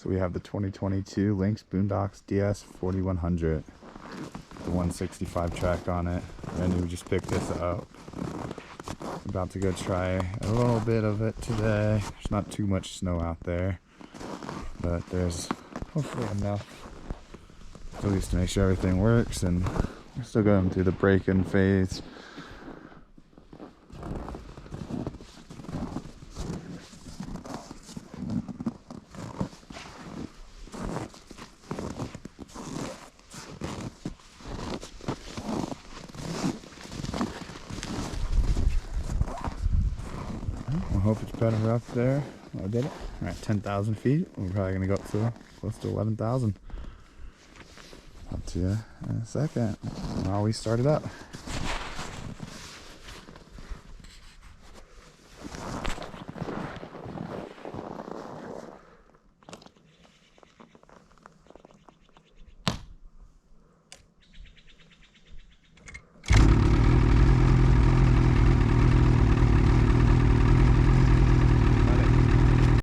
So we have the 2022 Lynx BoonDocker DS4100, the 165 track on it. And we just picked this up. About to go try a little bit of it today. There's not too much snow out there, but there's hopefully enough at least to make sure everything works. And we're still going through the break-in phase. I hope it's better up there. I did it. We're at 10,000 feet. We're probably going to go up to close to 11,000. Up to you in a second. While we start it up.